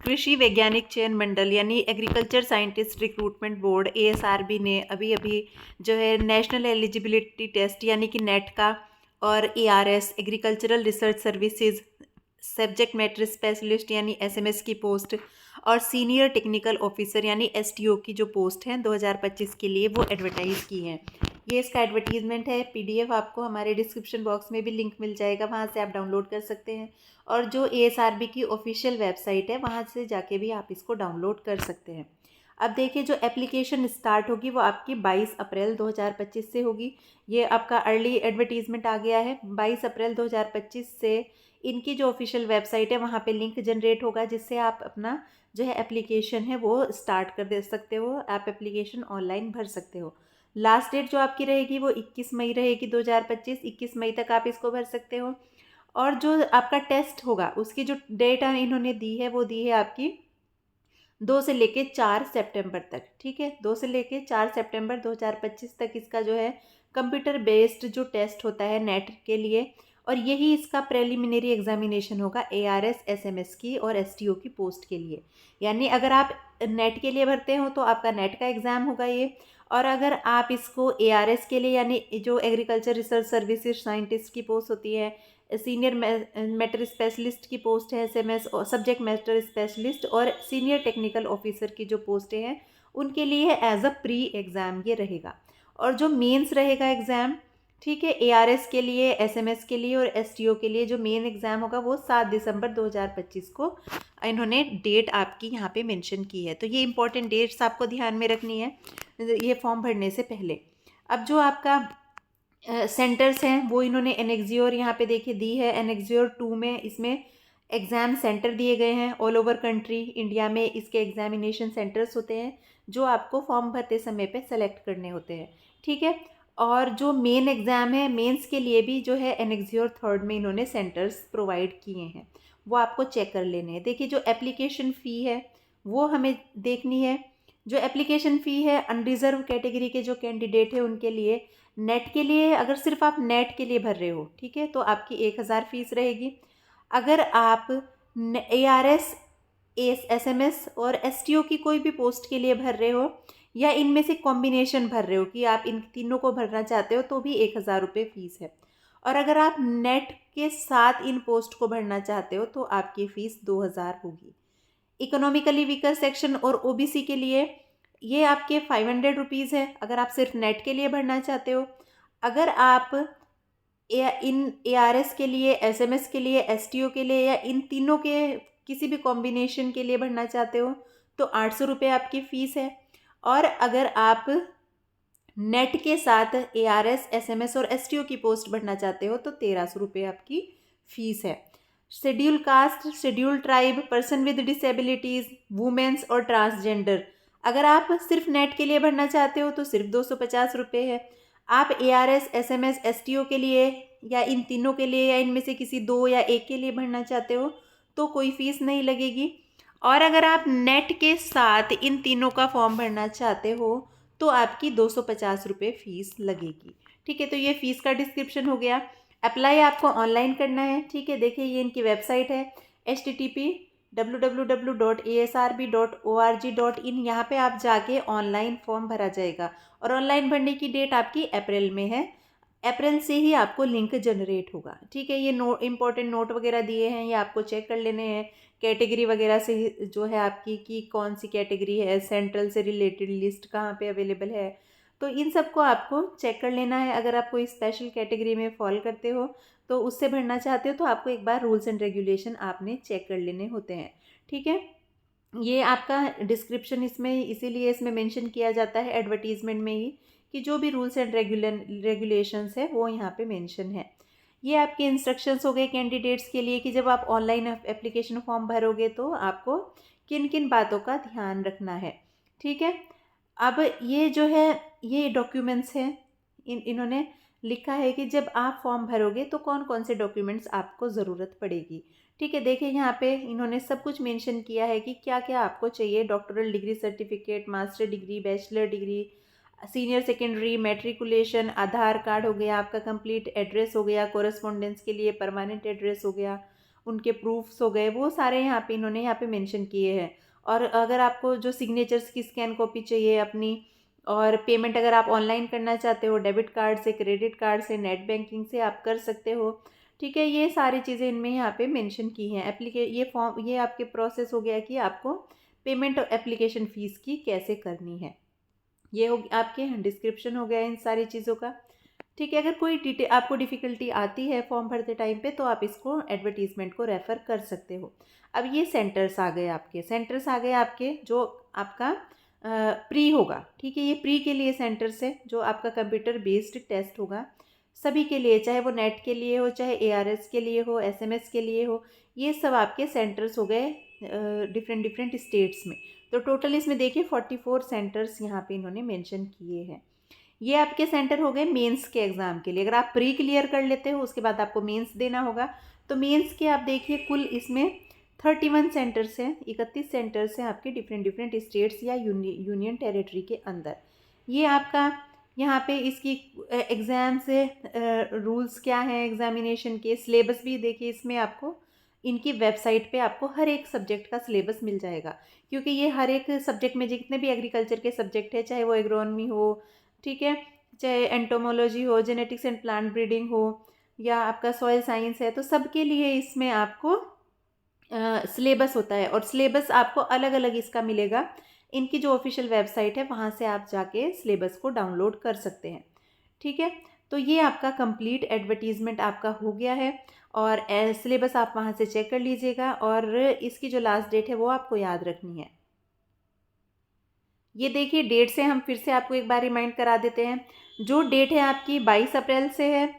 कृषि वैज्ञानिक चयन मंडल यानी agriculture scientist recruitment board ASRB ने अभी अभी जो है नेशनल एलिजिबिलिटी टेस्ट यानी कि नेट का और ARS agricultural research services subject matter specialist यानी SMS की पोस्ट और सीनियर टेक्निकल ऑफिसर यानी STO की जो पोस्ट हैं 2025 के लिए वो एडवर्टाइज की हैं। ये इसका एडवर्टीजमेंट है। PDF आपको हमारे डिस्क्रिप्शन बॉक्स में भी लिंक मिल जाएगा, वहाँ से आप डाउनलोड कर सकते हैं। और जो ASRB की ऑफिशियल वेबसाइट है वहाँ से जाके भी आप इसको डाउनलोड कर सकते हैं। अब देखिए, जो एप्लीकेशन स्टार्ट होगी वो आपकी 22 अप्रैल 2025 से होगी। ये आपका अर्ली एडवर्टीजमेंट आ गया है। 22 अप्रैल 2025 से इनकी जो ऑफिशियल वेबसाइट है वहाँ पे लिंक जनरेट होगा, जिससे आप अपना जो है एप्लीकेशन है वो स्टार्ट कर दे सकते हो। आप एप्लीकेशन ऑनलाइन भर सकते हो। लास्ट डेट जो आपकी रहेगी वो 21 मई रहेगी 2025। 21 मई तक आप इसको भर सकते हो। और जो आपका टेस्ट होगा उसकी जो डेट इन्होंने दी है वो दी है आपकी 2 से लेके 4 सितंबर तक। ठीक है, 2 से लेके 4 सितंबर 2025 तक इसका जो है कंप्यूटर बेस्ड जो टेस्ट होता है नेट के लिए, और यही इसका प्रेलिमिनरी एग्जामिनेशन होगा ARS SMS की और STO की पोस्ट के लिए। यानी अगर आप नेट के लिए भरते हो तो आपका नेट का एग्ज़ाम होगा ये, और अगर आप इसको ARS के लिए यानी जो एग्रीकल्चर रिसर्च सर्विसेज साइंटिस्ट की पोस्ट होती है, सीनियर मैटर स्पेशलिस्ट की पोस्ट है SMS और सब्जेक्ट मैटर स्पेशलिस्ट, और सीनियर टेक्निकल ऑफिसर की जो पोस्टें हैं उनके लिए एज अ प्री एग्ज़ाम ये रहेगा। और जो मेंस रहेगा एग्ज़ाम, ठीक है, ARS के लिए, SMS के लिए और STO के लिए जो मेन एग्ज़ाम होगा वो 7 दिसंबर 2025 को इन्होंने डेट आपकी यहाँ पे मेंशन की है। तो ये इंपॉर्टेंट डेट्स आपको ध्यान में रखनी है ये फॉर्म भरने से पहले। अब जो आपका सेंटर्स हैं वो इन्होंने एनेक्जियोर यहाँ पे देखिए दी है। एनेक्जियोर 2 में इसमें एग्ज़ाम सेंटर दिए गए हैं ऑल ओवर कंट्री इंडिया में। इसके एग्जामिनेशन सेंटर्स होते हैं जो आपको फॉर्म भरते समय पे सेलेक्ट करने होते हैं। ठीक है, और जो मेन एग्ज़ाम है मेंस के लिए भी जो है एनेक्जियोर 3 में इन्होंने सेंटर्स प्रोवाइड किए हैं, वो आपको चेक कर लेने हैं। देखिए, जो एप्लीकेशन फ़ी है वो हमें देखनी है। जो एप्लीकेशन फ़ी है अनरिजर्व कैटेगरी के जो कैंडिडेट है उनके लिए, नेट के लिए अगर सिर्फ आप नेट के लिए भर रहे हो, ठीक है, तो आपकी 1000 फीस रहेगी। अगर आप ARS SMS और STO की कोई भी पोस्ट के लिए भर रहे हो या इनमें से कॉम्बिनेशन भर रहे हो कि आप इन तीनों को भरना चाहते हो तो भी 1000 रुपये फ़ीस है। और अगर आप नेट के साथ इन पोस्ट को भरना चाहते हो तो आपकी फ़ीस 2000 होगी। इकोनॉमिकली वीकर सेक्शन और OBC के लिए ये आपके 500 रुपीज़ है अगर आप सिर्फ नेट के लिए भरना चाहते हो। अगर आप इन ARS के लिए, SMS के लिए, STO के लिए या इन तीनों के किसी भी कॉम्बिनेशन के लिए भरना चाहते हो तो 800 रुपये आपकी फ़ीस है। और अगर आप नेट के साथ ARS SMS और STO की पोस्ट भरना चाहते हो तो 1300 रुपये आपकी फ़ीस है। Schedule caste, schedule tribe, person with disabilities, womens और ट्रांसजेंडर, अगर आप सिर्फ नेट के लिए भरना चाहते हो तो सिर्फ 250 रुपये है। आप ARS SMS STO के लिए या इन तीनों के लिए या इनमें से किसी दो या एक के लिए भरना चाहते हो तो कोई फ़ीस नहीं लगेगी। और अगर आप नेट के साथ इन तीनों का फॉर्म भरना चाहते हो तो आपकी 250 रुपये फ़ीस लगेगी। ठीक है, तो ये फ़ीस का डिस्क्रिप्शन हो गया। अप्लाई आपको ऑनलाइन करना है। ठीक है, देखिए ये इनकी वेबसाइट है http://www.asrb.org.in। यहाँ पे आप जाके ऑनलाइन फॉर्म भरा जाएगा और ऑनलाइन भरने की डेट आपकी अप्रैल में है। अप्रैल से ही आपको लिंक जनरेट होगा। ठीक है, ये इंपॉर्टेंट नोट वगैरह दिए हैं, ये आपको चेक कर लेने हैं। कैटेगरी वगैरह से जो है आपकी कि कौन सी कैटेगरी है, सेंट्रल से रिलेटेड लिस्ट कहाँ पे अवेलेबल है, तो इन सबको आपको चेक कर लेना है। अगर आप कोई स्पेशल कैटेगरी में फॉल करते हो तो उससे भरना चाहते हो तो आपको एक बार रूल्स एंड रेगुलेशन आपने चेक कर लेने होते हैं। ठीक है, ये आपका डिस्क्रिप्शन इसमें इसीलिए इसमें मेंशन किया जाता है एडवर्टीजमेंट में ही कि जो भी रूल्स एंड रेगुलेशंस है वो यहाँ पे मेंशन है। ये आपके इंस्ट्रक्शंस हो गए कैंडिडेट्स के लिए कि जब आप ऑनलाइन एप्लीकेशन फॉर्म भरोगे तो आपको किन किन बातों का ध्यान रखना है। ठीक है, अब ये जो है ये डॉक्यूमेंट्स हैं इन्होंने लिखा है कि जब आप फॉर्म भरोगे तो कौन कौन से डॉक्यूमेंट्स आपको ज़रूरत पड़ेगी। ठीक है, देखिए यहाँ पे इन्होंने सब कुछ मेंशन किया है कि क्या क्या आपको चाहिए। Doctoral degree certificate, master degree, bachelor degree, senior secondary, matriculation, Aadhaar card हो गया, आपका कंप्लीट एड्रेस हो गया, कोरेस्पोंडेंस के लिए परमानेंट एड्रेस हो गया, उनके प्रूफ्स हो गए, वो सारे यहाँ पे इन्होंने यहाँ पे मेंशन किए हैं। और अगर आपको जो सिग्नेचर्स की स्कैन कॉपी चाहिए अपनी, और पेमेंट अगर आप ऑनलाइन करना चाहते हो डेबिट कार्ड से, क्रेडिट कार्ड से, नेट बैंकिंग से आप कर सकते हो। ठीक है, ये सारी चीज़ें इनमें यहाँ पे मेंशन की हैं। ये फॉर्म, ये आपके प्रोसेस हो गया कि आपको पेमेंट और एप्लीकेशन फ़ीस की कैसे करनी है। ये हो आपके डिस्क्रिप्शन हो गया इन सारी चीज़ों का। ठीक है, अगर कोई आपको डिफ़िकल्टी आती है फॉर्म भरते टाइम पे, तो आप इसको एडवर्टीज़मेंट को रेफ़र कर सकते हो। अब ये सेंटर्स आ गए आपके, जो आपका प्री होगा। ठीक है, ये प्री के लिए सेंटर्स है, जो आपका कंप्यूटर बेस्ड टेस्ट होगा सभी के लिए, चाहे वो नेट के लिए हो, चाहे ARS के लिए हो, SMS के लिए हो। ये सब आपके सेंटर्स हो गए डिफरेंट डिफरेंट स्टेट्स में। तो टोटल इसमें देखिए 44 सेंटर्स यहाँ पे इन्होंने मेंशन किए हैं। ये आपके सेंटर हो गए मेंस के एग्ज़ाम के लिए। अगर आप प्री क्लियर कर लेते हो, उसके बाद आपको मेंस देना होगा। तो मेंस के आप देखिए कुल इसमें 31 सेंटर्स हैं, 31 सेंटर्स हैं आपके डिफरेंट डिफरेंट स्टेट्स या यूनियन टेरिटरी के अंदर। ये आपका यहाँ पे इसकी एग्ज़ाम से रूल्स क्या हैं एग्ज़ामिनेशन के, सिलेबस भी देखिए इसमें आपको इनकी वेबसाइट पे आपको हर एक सब्जेक्ट का सिलेबस मिल जाएगा। क्योंकि ये हर एक सब्जेक्ट में जितने भी एग्रीकल्चर के सब्जेक्ट है, चाहे वो एग्रोनॉमी हो, ठीक है, चाहे एंटोमोलॉजी हो, जेनेटिक्स एंड प्लांट ब्रीडिंग हो, या आपका सॉइल साइंस है, तो सबके लिए इसमें आपको सिलेबस होता है। और सिलेबस आपको अलग अलग इसका मिलेगा। इनकी जो ऑफिशियल वेबसाइट है वहाँ से आप जाके सिलेबस को डाउनलोड कर सकते हैं। ठीक है, तो ये आपका कंप्लीट एडवर्टीज़मेंट आपका हो गया है। और सिलेबस आप वहाँ से चेक कर लीजिएगा, और इसकी जो लास्ट डेट है वो आपको याद रखनी है। ये देखिए डेट से हम फिर से आपको एक बार रिमाइंड करा देते हैं। जो डेट है आपकी 22 अप्रैल से है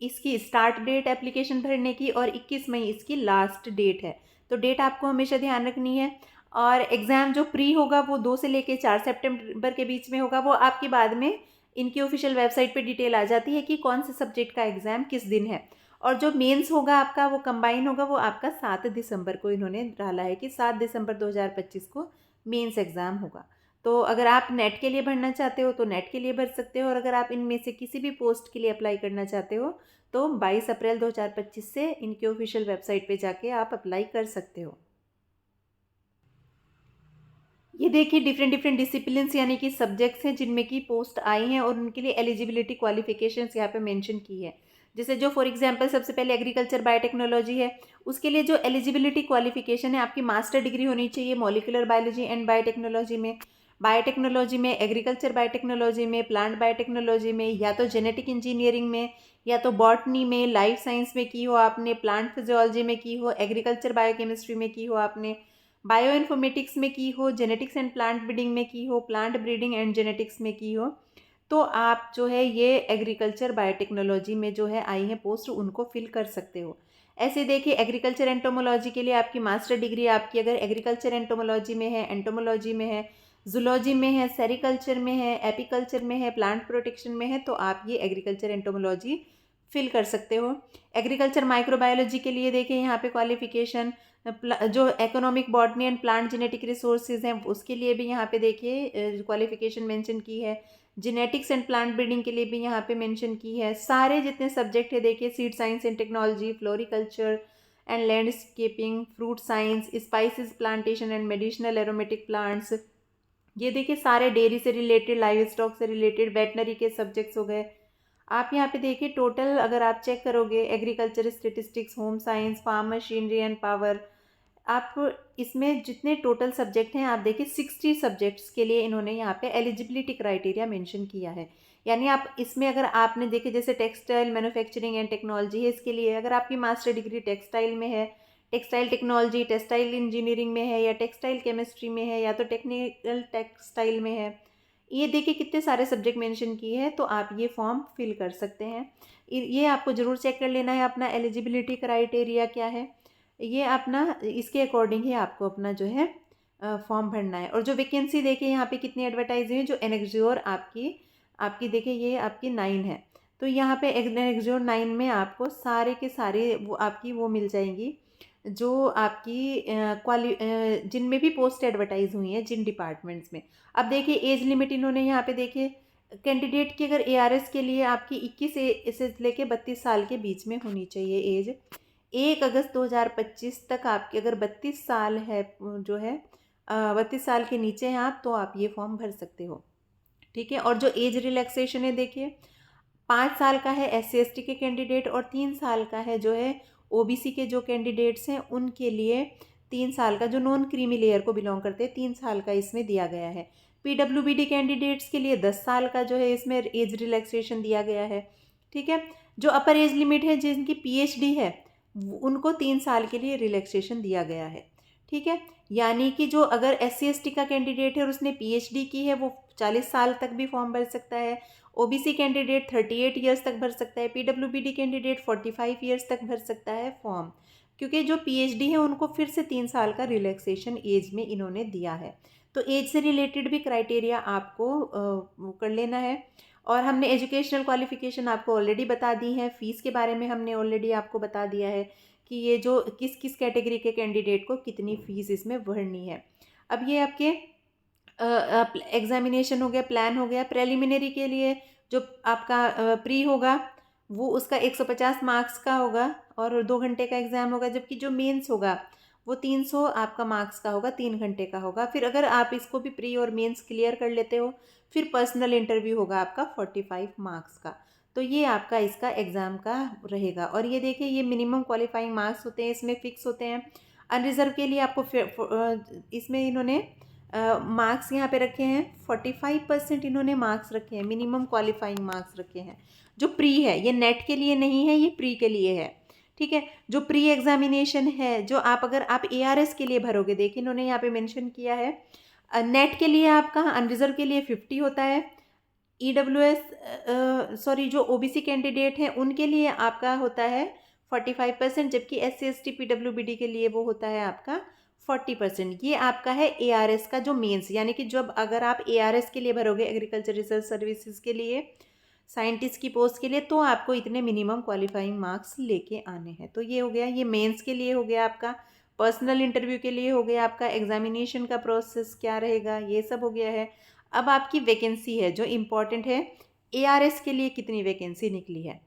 इसकी स्टार्ट डेट एप्लीकेशन भरने की, और 21 मई इसकी लास्ट डेट है। तो डेट आपको हमेशा ध्यान रखनी है। और एग्ज़ाम जो प्री होगा वो 2 से लेके 4 सितंबर के बीच में होगा। वो आपकी बाद में इनकी ऑफिशियल वेबसाइट पे डिटेल आ जाती है कि कौन से सब्जेक्ट का एग्ज़ाम किस दिन है। और जो मेंस होगा आपका, वो कंबाइन होगा, वो आपका 7 दिसंबर को इन्होंने डाला है कि 7 दिसंबर 2025 को मेंस एग्ज़ाम होगा। तो अगर आप नेट के लिए भरना चाहते हो तो नेट के लिए भर सकते हो, और अगर आप इनमें से किसी भी पोस्ट के लिए अप्लाई करना चाहते हो तो 22 अप्रैल 2025 से इनके ऑफिशियल वेबसाइट पे जाके आप अप्लाई कर सकते हो। ये देखिए डिफरेंट डिफरेंट डिसिप्लिन्स यानी कि सब्जेक्ट्स हैं जिनमें की पोस्ट आई हैं, और उनके लिए एलिजिबिलिटी क्वालिफिकेशंस यहाँ पे मेंशन की है। जैसे जो फॉर एग्जांपल सबसे पहले एग्रीकल्चर बायोटेक्नोलॉजी है, उसके लिए जो एलिजिबिलिटी क्वालिफिकेशन है आपकी मास्टर डिग्री होनी चाहिए मॉलिक्यूलर बायोलॉजी एंड बायोटेक्नोलॉजी में, एग्रीकल्चर बायोटेक्नोलॉजी में, प्लांट बायोटेक्नोलॉजी में, या तो जेनेटिक इंजीनियरिंग में, या तो बॉटनी में, लाइफ साइंस में की हो आपने, प्लांट फिजियोलॉजी में की हो, एग्रीकल्चर बायोकेमिस्ट्री में की हो आपने, बायो इन्फॉर्मेटिक्स में की हो, जेनेटिक्स एंड प्लांट ब्रीडिंग में की हो, प्लांट ब्रीडिंग एंड जेनेटिक्स में की हो, तो आप जो है ये एग्रीकल्चर बायोटेक्नोलॉजी में जो है आई हैं पोस्ट, उनको फिल कर सकते हो। ऐसे देखिए एग्रीकल्चर एंटोमोलॉजी के लिए आपकी मास्टर डिग्री आपकी अगर एग्रीकल्चर एंटोमोलॉजी में है, एंटोमोलॉजी में है, जूलॉजी में है, सेरिकल्चर में है, एपीकल्चर में है, प्लांट प्रोटेक्शन में है, तो आप ये एग्रीकल्चर एंटोमोलॉजी फिल कर सकते हो। एग्रीकल्चर माइक्रोबायोलॉजी के लिए देखिए यहाँ पे क्वालिफिकेशन, जो economic botany and plant genetic resources हैं उसके लिए भी यहाँ पे देखिए क्वालिफिकेशन मेंशन की है। जेनेटिक्स एंड प्लांट ब्रीडिंग के लिए भी यहाँ पे मेंशन की है। सारे जितने सब्जेक्ट है देखिए, seed science and technology, floriculture and landscaping, fruit science, spices plantation and medicinal aromatic plants, ये देखिए सारे डेयरी से रिलेटेड, लाइव स्टॉक से रिलेटेड, वेटनरी के सब्जेक्ट्स हो गए। आप यहाँ पे देखिए टोटल अगर आप चेक करोगे agriculture statistics, home science, farm machinery and power, आप इसमें जितने टोटल सब्जेक्ट हैं आप देखिए 60 सब्जेक्ट्स के लिए इन्होंने यहाँ पे एलिजिबिलिटी क्राइटेरिया मेंशन किया है। यानी आप इसमें अगर आपने देखे जैसे टेक्सटाइल मैन्युफैक्चरिंग एंड टेक्नोलॉजी है, इसके लिए अगर आपकी मास्टर डिग्री टेक्सटाइल में है, टेक्सटाइल टेक्नोलॉजी, टेक्सटाइल इंजीनियरिंग में है, या टेक्सटाइल केमिस्ट्री में है, या तो टेक्निकल टेक्सटाइल में है, ये देखिए कितने सारे सब्जेक्ट मेंशन किए हैं, तो आप ये फॉर्म फिल कर सकते हैं। ये आपको ज़रूर चेक कर लेना है अपना एलिजिबिलिटी क्राइटेरिया क्या है, ये अपना इसके अकॉर्डिंग ही आपको अपना जो है फॉर्म भरना है। और जो वैकेंसी देखिए यहाँ पे कितनी एडवर्टाइज हुई है, जो एनेक्स्योर आपकी आपकी देखिए ये आपकी 9 है, तो यहाँ पे एनेक्स्योर 9 में आपको सारे के सारे वो आपकी वो मिल जाएंगी जो आपकी जिनमें भी पोस्ट एडवर्टाइज हुई हैं जिन डिपार्टमेंट्स में। अब देखिए एज लिमिट इन्होंने यहाँ पे देखिए कैंडिडेट की अगर ARS के लिए आपकी 21 से लेके 32 साल के बीच में होनी चाहिए एज। 1 अगस्त 2025 तक आपके अगर 32 साल है, जो है 32 साल के नीचे हैं आप, तो आप ये फॉर्म भर सकते हो। ठीक है। और जो एज रिलैक्सेशन है देखिए, 5 साल का है SC ST के कैंडिडेट, और 3 साल का है जो है OBC के जो कैंडिडेट्स हैं उनके लिए 3 साल का, जो नॉन क्रीमी लेयर को बिलोंग करते हैं 3 साल का इसमें दिया गया है। PWBD कैंडिडेट्स के लिए 10 साल का जो है इसमें एज रिलैक्सेशन दिया गया है। ठीक है। जो अपर एज लिमिट है, जिनकी PhD है, उनको 3 साल के लिए रिलैक्सेशन दिया गया है। ठीक है। यानी कि जो अगर SC ST का कैंडिडेट है और उसने PhD की है, वो 40 साल तक भी फॉर्म भर सकता है। OBC कैंडिडेट 38 ईयर्स तक भर सकता है। PWBD कैंडिडेट 45 ईयर्स तक भर सकता है फॉर्म, क्योंकि जो PhD है उनको फिर से 3 साल का रिलैक्सेशन एज में इन्होंने दिया है। तो एज से रिलेटेड भी क्राइटेरिया आपको वो कर लेना है। और हमने एजुकेशनल क्वालिफिकेशन आपको ऑलरेडी बता दी है। फ़ीस के बारे में हमने ऑलरेडी आपको बता दिया है कि ये जो किस किस कैटेगरी के कैंडिडेट को कितनी फ़ीस इसमें भरनी है। अब ये आपके एग्जामिनेशन हो गया, प्लान हो गया। प्रेलिमिनरी के लिए जो आपका प्री होगा वो उसका 150 मार्क्स का होगा और 2 घंटे का एग्ज़ाम होगा, जबकि जो मेंस होगा वो 300 आपका मार्क्स का होगा, 3 घंटे का होगा। फिर अगर आप इसको भी प्री और मेंस क्लियर कर लेते हो, फिर पर्सनल इंटरव्यू होगा आपका 45 मार्क्स का। तो ये आपका इसका एग्ज़ाम का रहेगा। और ये देखिए, ये मिनिमम क्वालिफाइंग मार्क्स होते हैं, इसमें फ़िक्स होते हैं। अनरिज़र्व के लिए आपको इसमें इन्होंने मार्क्स यहाँ पे रखे हैं 45% इन्होंने मार्क्स रखे हैं, मिनिमम क्वालिफाइंग मार्क्स रखे हैं। जो प्री है, ये नेट के लिए नहीं है, ये प्री के लिए है। ठीक है। जो प्री एग्जामिनेशन है, जो आप अगर आप ARS के लिए भरोगे, देखिए इन्होंने यहाँ पे मेंशन किया है, नेट के लिए आपका, अनरिजर्व के लिए 50 होता है। जो OBC कैंडिडेट हैं उनके लिए आपका होता है 45%, जबकि SC ST PWBD के लिए वो होता है आपका 40%। ये आपका है ARS का जो मेंस, यानी कि जब अगर आप ARS के लिए भरोगे, एग्रीकल्चर रिसर्च सर्विसेज के लिए, साइंटिस्ट की पोस्ट के लिए, तो आपको इतने मिनिमम क्वालिफाइंग मार्क्स लेके आने हैं। तो ये हो गया, ये मेंस के लिए हो गया आपका। पर्सनल इंटरव्यू के लिए हो गया आपका। एग्जामिनेशन का प्रोसेस क्या रहेगा, ये सब हो गया है। अब आपकी वैकेंसी है जो इम्पॉर्टेंट है, ARS के लिए कितनी वैकेंसी निकली है।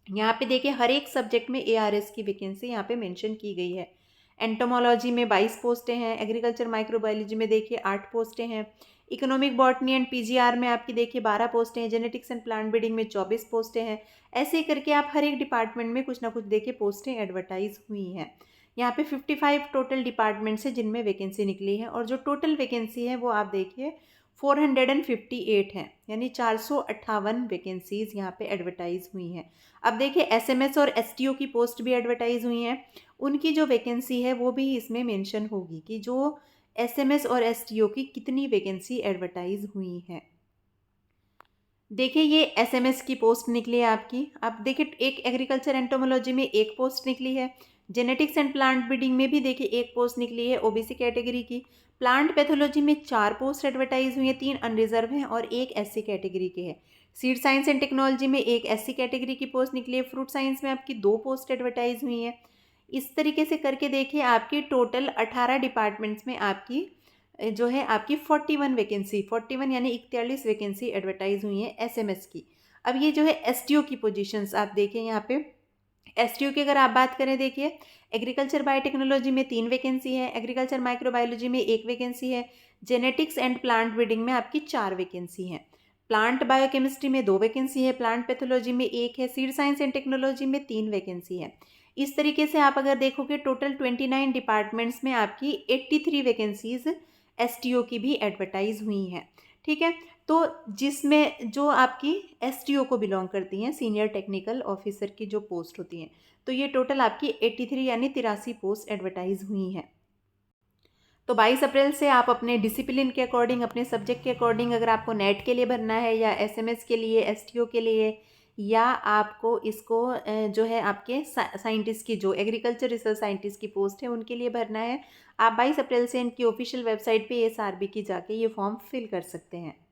यहाँ पे देखिए, हर एक सब्जेक्ट में ARS की वैकेंसी यहाँ पे मेंशन की गई है। एंटोमोलॉजी में 22 पोस्टें हैं। एग्रीकल्चर माइक्रोबायोलॉजी में देखिए 8 पोस्टें हैं। इकोनॉमिक बॉटनी एंड PGR में आपकी देखिए 12 पोस्टें हैं। जेनेटिक्स एंड प्लांट ब्रीडिंग में 24 पोस्टें हैं। ऐसे ही करके आप हर एक डिपार्टमेंट में कुछ ना कुछ देखिए पोस्टें एडवर्टाइज हुई हैं। यहाँ पे 55 टोटल डिपार्टमेंट्स हैं जिनमें वैकेंसी निकली है, और जो टोटल वैकेंसी है वो आप देखिए 458 हैं, यानी 458 वैकेंसीज यहाँ पे एडवर्टाइज हुई हैं। अब देखिए, SMS और STO की पोस्ट भी एडवर्टाइज हुई हैं। उनकी जो वैकेंसी है वो भी इसमें मेंशन होगी कि जो SMS और STO की कितनी वैकेंसी एडवर्टाइज हुई है। देखिए, ये SMS की पोस्ट निकली है आपकी। अब देखिए, एक एग्रीकल्चर एंटोमोलॉजी में 1 पोस्ट निकली है। जेनेटिक्स एंड प्लांट ब्रीडिंग में भी देखिए 1 पोस्ट निकली है OBC कैटेगरी की। प्लांट पैथोलॉजी में 4 पोस्ट एडवर्टाइज हुई हैं, 3 अनरिजर्व हैं और 1 SC कैटेगरी के है। सीड साइंस एंड टेक्नोलॉजी में 1 SC कैटेगरी की पोस्ट निकली है। फ्रूट साइंस में आपकी 2 पोस्ट एडवर्टाइज हुई हैं। इस तरीके से करके देखिए, आपकी टोटल 18 डिपार्टमेंट्स में आपकी जो है आपकी 41 वैकेंसी, 41 यानी 41 वैकेंसी एडवर्टाइज हुई है SMS की। अब ये जो है STO की पोजीशंस आप देखें यहाँ पे। STO की अगर आप बात करें, देखिए एग्रीकल्चर बायोटेक्नोलॉजी में 3 वैकेंसी है। एग्रीकल्चर माइक्रोबायोलॉजी में 1 वैकेंसी है। जेनेटिक्स एंड प्लांट ब्रीडिंग में आपकी 4 वैकेंसी हैं। प्लांट बायोकेमिस्ट्री में 2 वैकेंसी है। प्लांट पैथोलॉजी में 1 है। सीड साइंस एंड टेक्नोलॉजी में 3 वैकेंसी है। इस तरीके से आप अगर देखोगे, टोटल 29 डिपार्टमेंट्स में आपकी 83 वैकेंसीज STO की भी एडवर्टाइज हुई हैं। ठीक है। तो जिसमें जो आपकी STO को बिलोंग करती हैं, सीनियर टेक्निकल ऑफिसर की जो पोस्ट होती हैं, तो ये टोटल आपकी 83 यानी 83 पोस्ट एडवर्टाइज हुई हैं। तो 22 अप्रैल से आप अपने डिसिप्लिन के अकॉर्डिंग, अपने सब्जेक्ट के अकॉर्डिंग, अगर आपको नेट के लिए भरना है या SMS के लिए, STO के लिए, या आपको इसको जो है आपके साइंटिस्ट की, जो एग्रीकल्चर रिसर्च साइंटिस्ट की पोस्ट है उनके लिए भरना है, आप 22 अप्रैल से इनकी ऑफिशियल वेबसाइट पे ASRB की जाके ये फॉर्म फिल कर सकते हैं।